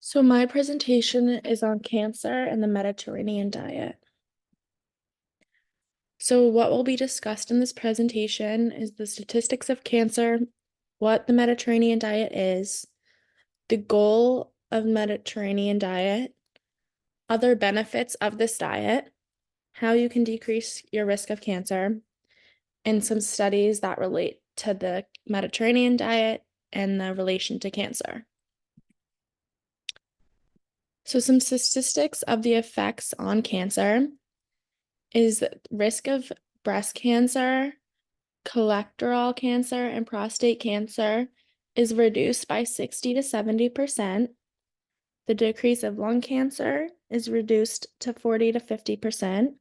So my presentation is on cancer and the Mediterranean diet. So what will be discussed in this presentation is the statistics of cancer, what the Mediterranean diet is, the goal of Mediterranean diet, other benefits of this diet, how you can decrease your risk of cancer, and some studies that relate to the Mediterranean diet and the relation to cancer. So some statistics of the effects on cancer is risk of breast cancer, colorectal cancer, and prostate cancer is reduced by 60 to 70%. The decrease of lung cancer is reduced to 40 to 50%.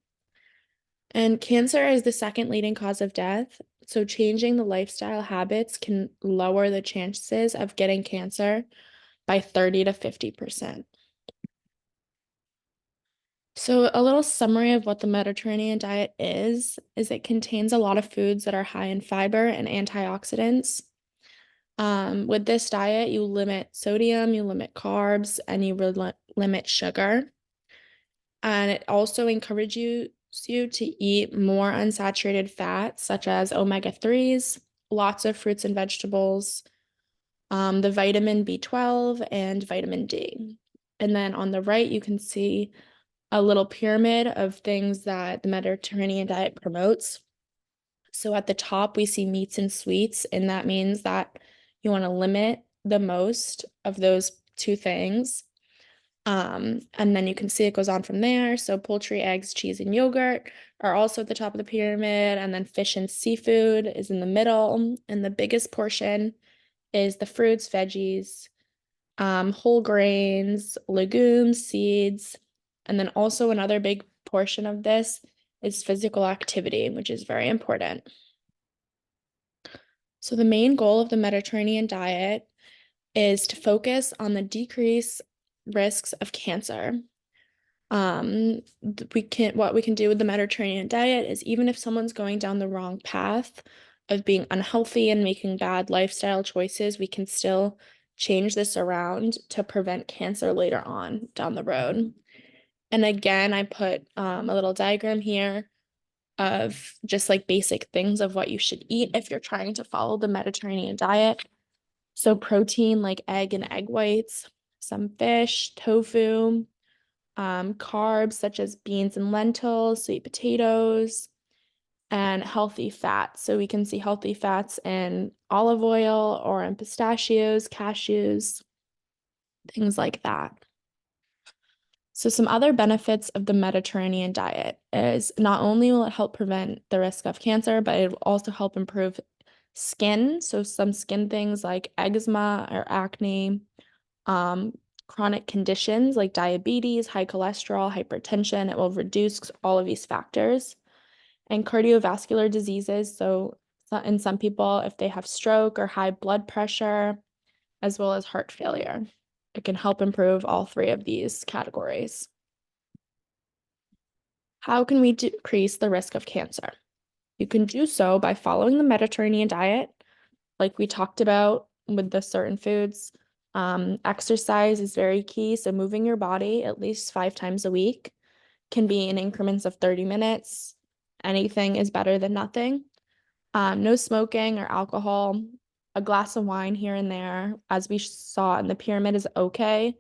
And cancer is the second leading cause of death. So changing the lifestyle habits can lower the chances of getting cancer by 30 to 50%. So a little summary of what the Mediterranean diet is it contains a lot of foods that are high in fiber and antioxidants. With this diet, you limit sodium, you limit carbs, and you limit sugar. And it also encourages you to eat more unsaturated fats, such as omega-3s, lots of fruits and vegetables, the vitamin B12, and vitamin D. And then on the right, you can see a little pyramid of things that the Mediterranean diet promotes. So at the top, we see meats and sweets, and that means that you want to limit the most of those two things. And then you can see it goes on from there. So poultry, eggs, cheese, and yogurt are also at the top of the pyramid, and then fish and seafood is in the middle. And the biggest portion is the fruits, veggies, whole grains, legumes, seeds, and then also another big portion of this is physical activity, which is very important. So the main goal of the Mediterranean diet is to focus on the decreased risks of cancer. What we can do with the Mediterranean diet is even if someone's going down the wrong path of being unhealthy and making bad lifestyle choices, we can still change this around to prevent cancer later on down the road. And again, I put a little diagram here of just like basic things of what you should eat if you're trying to follow the Mediterranean diet. So protein like egg and egg whites, some fish, tofu, carbs such as beans and lentils, sweet potatoes, and healthy fats. So we can see healthy fats in olive oil or in pistachios, cashews, things like that. So some other benefits of the Mediterranean diet is not only will it help prevent the risk of cancer, but it will also help improve skin. So some skin things like eczema or acne, um, chronic conditions like diabetes, high cholesterol, hypertension. It will reduce all of these factors. And cardiovascular diseases. So in some people, if they have stroke or high blood pressure, as well as heart failure, it can help improve all three of these categories. How can we decrease the risk of cancer? You can do so by following the Mediterranean diet, like we talked about with the certain foods. Exercise is very key. So moving your body at least 5 times a week can be in increments of 30 minutes. Anything is better than nothing. No smoking or alcohol. A glass of wine here and there, as we saw in the pyramid, is okay,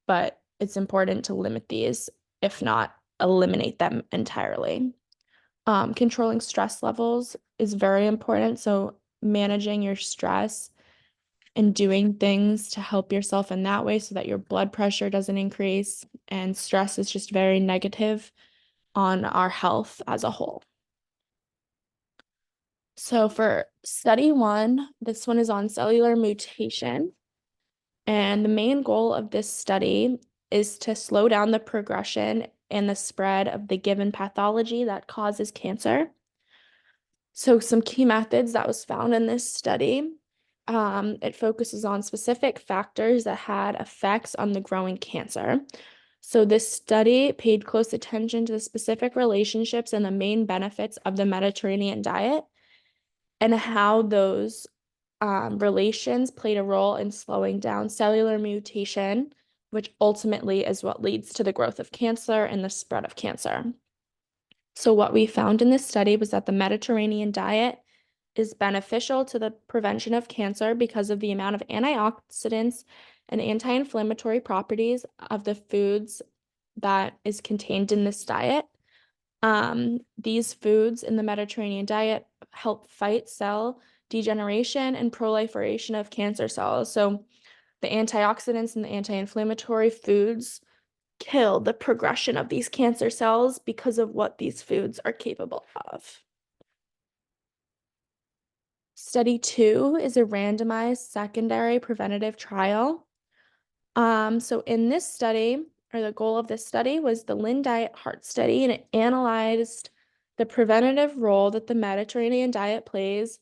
but it's important to limit these, if not eliminate them entirely. Controlling stress levels is very important. So managing your stress and doing things to help yourself in that way so that your blood pressure doesn't increase. And stress is just very negative on our health as a whole. So for study one, this one is on cellular mutation. And the main goal of this study is to slow down the progression and the spread of the given pathology that causes cancer. So some key methods that was found in this study, it focuses on specific factors that had effects on the growing cancer. So this study paid close attention to the specific relationships and the main benefits of the Mediterranean diet and how those relations played a role in slowing down cellular mutation which ultimately is what leads to the growth of cancer and the spread of cancer. So what we found in this study was that the Mediterranean diet is beneficial to the prevention of cancer because of the amount of antioxidants and anti-inflammatory properties of the foods that is contained in this diet. These foods in the Mediterranean diet help fight cell degeneration and proliferation of cancer cells. So the antioxidants and the anti-inflammatory foods kill the progression of these cancer cells because of what these foods are capable of. Study 2 is a randomized secondary preventative trial. So in this study, or the goal of this study was the Lean Diet Heart Study, and it analyzed the preventative role that the Mediterranean diet plays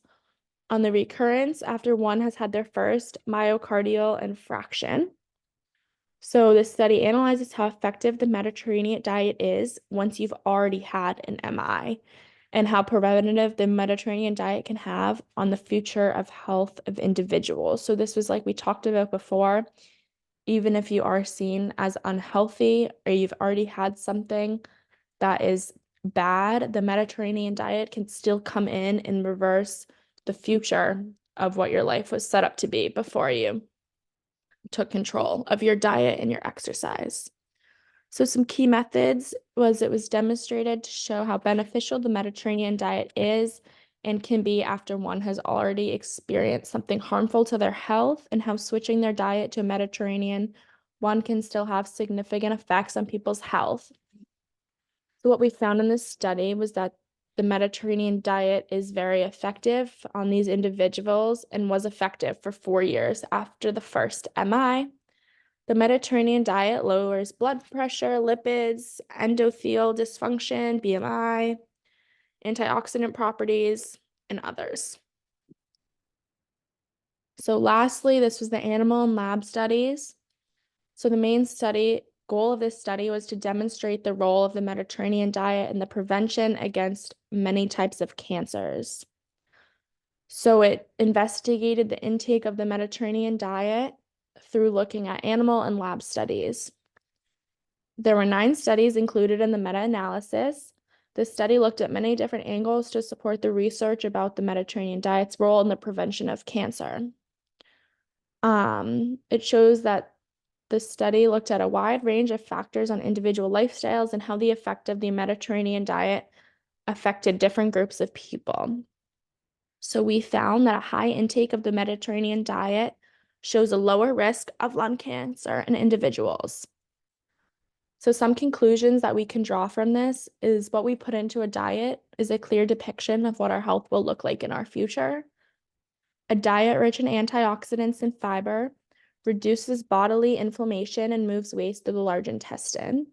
on the recurrence after one has had their first myocardial infarction. So this study analyzes how effective the Mediterranean diet is once you've already had an MI, and how preventative the Mediterranean diet can have on the future of health of individuals. So this was like we talked about before, even if you are seen as unhealthy or you've already had something that is bad, the Mediterranean diet can still come in and reverse the future of what your life was set up to be before you took control of your diet and your exercise. So some key methods was it was demonstrated to show how beneficial the Mediterranean diet is and can be after one has already experienced something harmful to their health, and how switching their diet to a Mediterranean one can still have significant effects on people's health. So what we found in this study was that the Mediterranean diet is very effective on these individuals and was effective for 4 years after the first MI. The Mediterranean diet lowers blood pressure, lipids, endothelial dysfunction, BMI, antioxidant properties, and others. So lastly, this was the animal and lab studies. So the main goal of this study was to demonstrate the role of the Mediterranean diet in the prevention against many types of cancers. So it investigated the intake of the Mediterranean diet through looking at animal and lab studies. There were 9 studies included in the meta-analysis. The study looked at many different angles to support the research about the Mediterranean diet's role in the prevention of cancer. It shows that the study looked at a wide range of factors on individual lifestyles and how the effect of the Mediterranean diet affected different groups of people. So we found that a high intake of the Mediterranean diet shows a lower risk of lung cancer in individuals. So some conclusions that we can draw from this is what we put into a diet is a clear depiction of what our health will look like in our future. A diet rich in antioxidants and fiber reduces bodily inflammation and moves waste through the large intestine.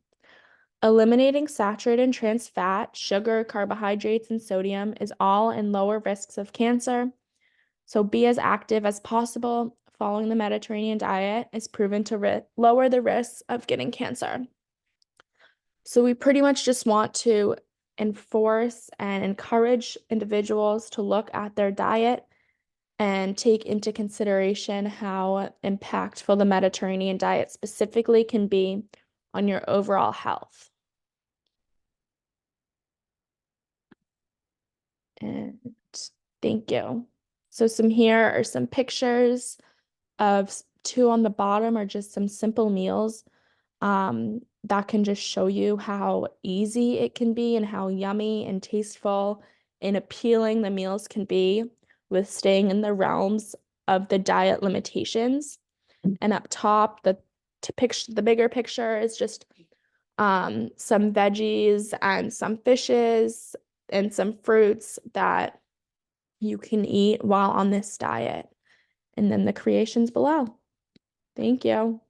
Eliminating saturated and trans fat, sugar, carbohydrates, and sodium is all in lower risks of cancer. So be as active as possible. Following the Mediterranean diet is proven to lower the risks of getting cancer. So we pretty much just want to enforce and encourage individuals to look at their diet and take into consideration how impactful the Mediterranean diet specifically can be on your overall health. And thank you. So here are some pictures of 2 on the bottom are just some simple meals that can just show you how easy it can be and how yummy and tasteful and appealing the meals can be with staying in the realms of the diet limitations. And up top, the bigger picture is just some veggies and some fishes and some fruits that you can eat while on this diet. And then the creations below. Thank you.